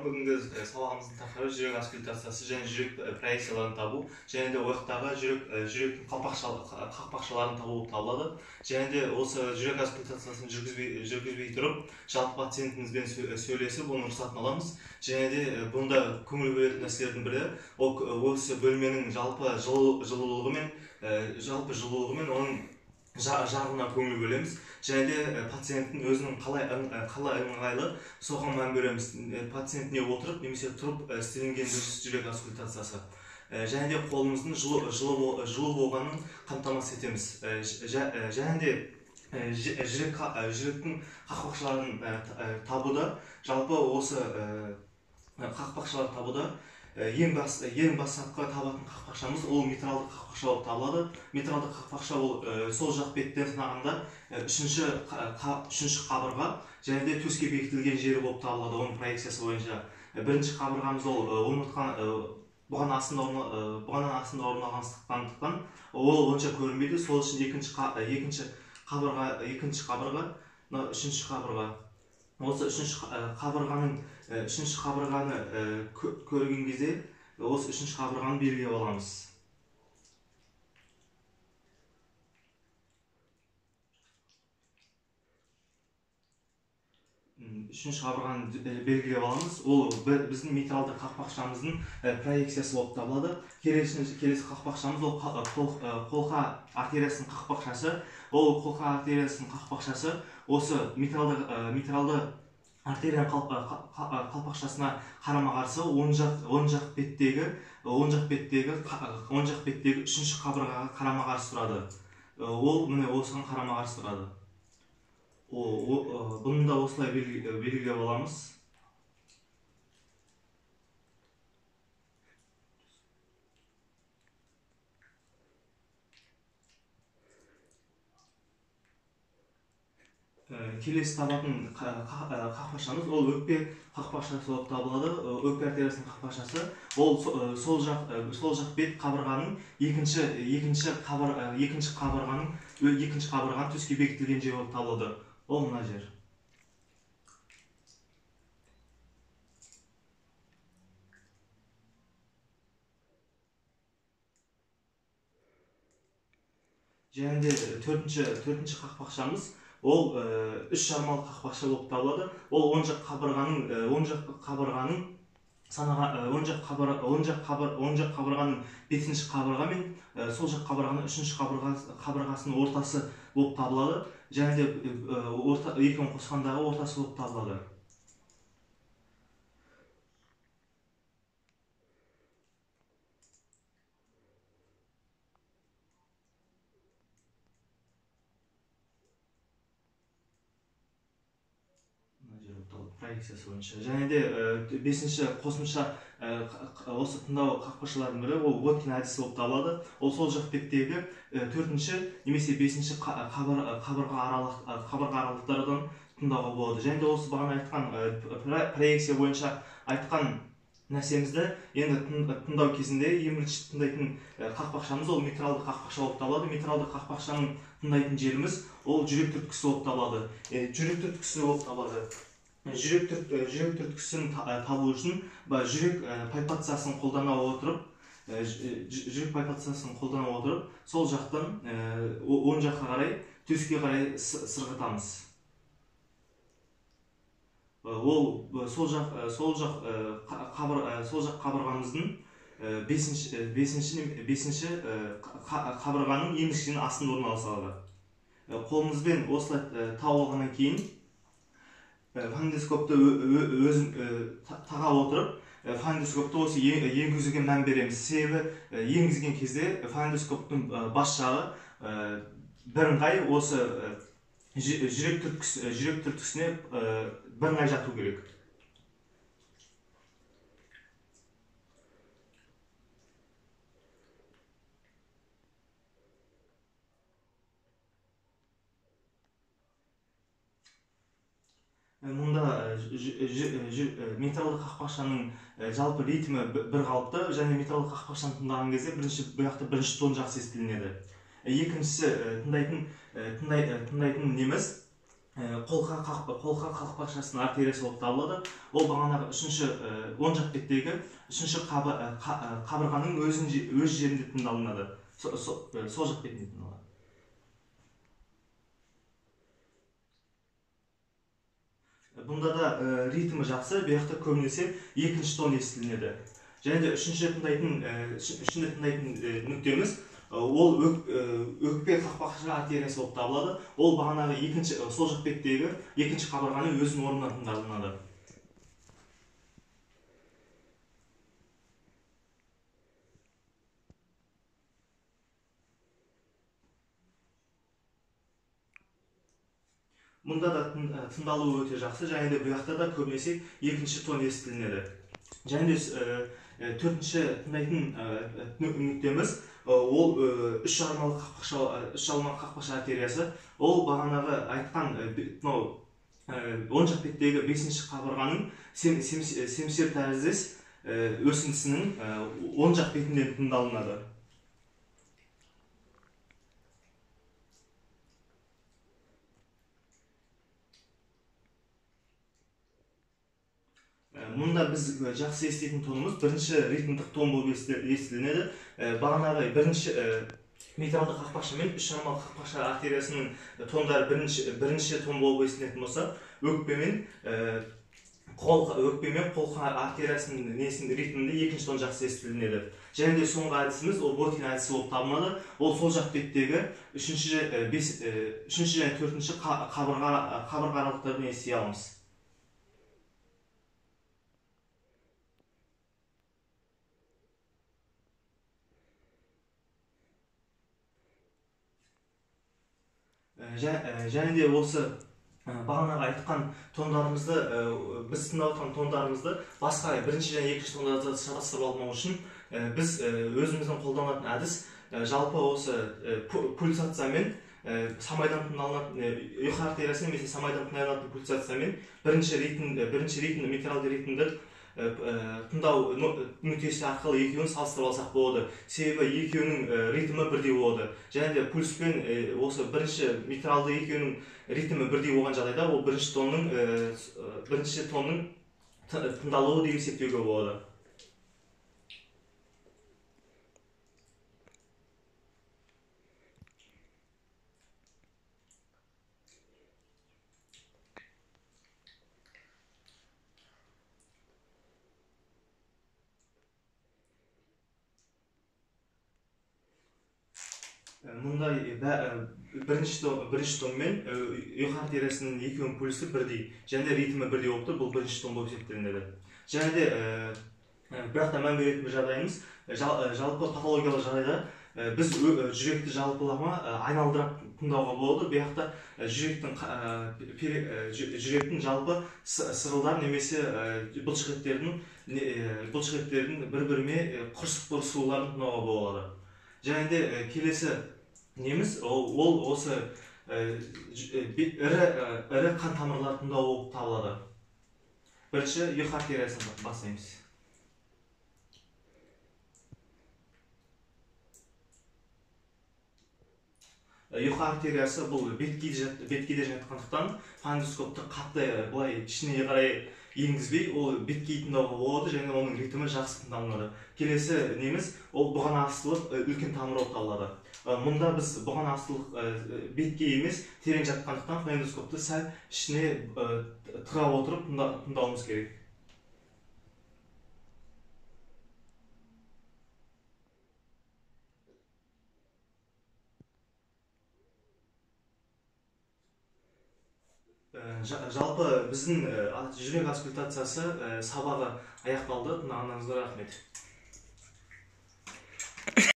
бүгінгі сабағымыздың тақырыбы жүрек аскультациясы және жүрек проекцияларын табу, және де ояқтағы жүректің қақпақшаларын табу болып табылады. Және де осы жүрек аскультациясын жүргізбей тұрып, жалпы пациентімізбен сөйлесіп, оның рұқсатын аламыз. Және де бұнда көңіл бөлетін нәрселердің бірі, осы бөлменің жалпы жылулығы мен оның жарығына көңіл бөлеміз. Және де пациенттің өзінің қалай ыңғайлы соған мән береміз. Пациент не отырып немесе тұрып істелінген жүрек аскультациясы. Және де қолымыздың жылы болғанын қамтамасыз етеміз. Және де жүректің қақпақшаларын табуда, жалпы осы қақпақшалар табуда ең бастапқы табатын қақпақшамыз ол митралды қақпақша болып табылады. Митралды қақпақша ол сол жақ беттен сынағанда үшінші қабырға және де төске бекітілген жері болып табылады. Оның проекциясы бойынша бірінші қабырғамыз ол бұған астында орналасқандықтан ол онша көрінбейді. Сол үшін екінші қабырға, үшінші қабырға. Осы үшінші қабырғаны көрген кезде осы үшінші қабырғаны белгілеп аламыз. Үшінші қабырғаны белгілеп аламыз. Ол біздің митралды қақпақшамыздың проекциясы болып табылады. Келесі қақпақшамыз ол қолқа артериясының қақпақшасы. Ол қолқа артериясының қақпақшасы осы митралды артерия қақпақшасына қарама-қарсы оң жақ беттегі үшінші қабырғаға қарама-қарсы тұрады. Ол міне осыған қарама-қарсы тұрады. Бұны да осылай белгілеп аламыз. Келесі табатын қақпақшамыз ол өкпе қақпақшасы болып табылады. Өкпе артериясының қақпақшасы ол сол жақ бет қабырғаның екінші қабырғаның төске бекітілген жері болып табылады. Ол мына жер. Және де төртінші қақпақшамыз ол үш жармалы қақпақша болып табылады. Ол оң жақ қабырғаның бесінші қабырға мен сол жақ қабырғаның үшінші қабырғасының ортасы болып табылады. Және де екеуін қосқандағы ортасы болып табылады. Проекциясы бойынша. Және де бесінші қосымша осы тыңдау қақпақшалардың бірі ол Воткин әдісі болып табылады. Ол сол жақ беттегі төртінші немесе бесінші қабырға аралықтардан тыңдауға болады. Және де осы бағана айтқан проекция бойынша айтқан нәрсемізді енді тыңдау кезінде ең бірінші тыңдайтын қақпақшамыз ол митралды қақпақша болып табылады. Митралды қақпақшаның тыңдайтын жеріміз ол жүрек түрткісі болып табылады. Жүрек түрткісі болып табылады. Жүрек түрткісін табу үшін жүрек пальпациясын қолдана отырып, сол жақтан оң жаққа қарай, төске қарай сырғытамыз. Ол сол жақ қабырғамыздың бесінші қабырғаның емішкенің астында орналасады. Қолымызбен осылай тауып алғаннан кейін фонендоскопты таға отырып, фонендоскопты осы енгізуге мән береміз. Себебі енгізген кезде фонендоскоптың бас жағы бірыңғай осы жүрек түрткісіне бірыңғай жату керек. Мұнда металлы қақпақшаның жалпы ритмі бір қалыпты, және металлы қақпақшаны тыңдаған кезде бірінші тон жақсы естілінеді. Екіншісі тыңдайтын неміз қолқа қақпақшасының артериясы болып табылады. Ол бағанағы үшінші оң жақ беттегі үшінші қабырғаның өз жерінде тыңдалынады. Сол жақ бетінде тыңдалады. Бұнда да ритмі жақсы, бұяқта көбінесе екінші тон естілінеді. Және де үшінші тыңдайтын нүктеміз ол өкпе қақпақша артериясы болып табылады. Ол бағанағы сол жақ беттегі екінші қабырғаның өзінің орнынан тыңдалынады. Мұнда да тыңдалуы өте жақсы, және де бұяқта да көбінесе екінші тон естілінеді. Және де төртінші тыңдайтын нүктеміз ол үш жармалы қақпақша артериясы. Ол бағанағы айтқан оң жақ беттегі бесінші қабырғаның семсер тәріздес өсіндісінің оң жақ бетінде тыңдалынады. Мұнда біз жақсы еститін тонымыз бірінші ритмдік тон болып естілінеді. Бағанағы бірінші металды қақпақша мен үш жармалы қақпақша артериясының тондары бірінші тон болып естілетін болса, өкпе мен қолқа артериясының ритмінде екінші тон жақсы естілінеді. Және де соңғы әдісіміз ол Ботин әдісі болып табылады. Ол сол жақ беттегі үшінші және төртінші қабырға аралықтарын ести аламыз. Және де осы бағанағы айтқан тондарымызды, біз тыңдап отырған тондарымызды басқа бірінші және екінші тондарды шатастырып алмау үшін біз өзіміздің қолданатын әдіс жалпы осы пульсациямен самайдан тыңдалынатын ұйқы артериясы немесе самайдан тыңдалынатын пульсациямен бірінші ритмді металды ритмді тыңдау нүктесі арқылы екеуін салыстырып алсақ болады. Себебі екеуінің ритмі бірдей болады. Және де пульспен осы бірінші металды екеуінің ритмі бірдей болған жағдайда ол бірінші тонның тыңдалуы деп есептеуге болады. Мұндай бірінші тон мен ұйқы артериясының екеуінің пульсі бірдей, және ритмі бірдей болып тұр, бұл бірінші тон болып есептелінеді. Және де бірақ та мән беретін бір жағдайымыз, жалпы патологиялық жағдайда біз жүректі жалпылама айналдырып тыңдауға болады. Бұяқта жүректің жалпы сырылдар немесе бұлшықеттердің бір-біріме құрсық бұрысуларын тыңдауға болады. Және де келесі неміз ол осы ірі қан тамырлар тыңдау болып табылады. Бірінші ұйқы артериясын бастаймыз. Ұйқы артериясы бұл беткейде жатқандықтан фонендоскопты қатты былай ішіне қарай енгізбей, ол беткей тыңдауға болады, және оның ритмі жақсы тыңдалынады. Келесі неміз ол бұған астылық үлкен тамыр болып табылады. Мұнда біз бұған астылық беткей емес, терең жатқандықтан фонендоскопты сәл ішіне тыға отырып тыңдауымыз керек. Жалпы біздің жүрек аскультациясы сабағы аяқталды. Тыңдағандарыңызға рахмет.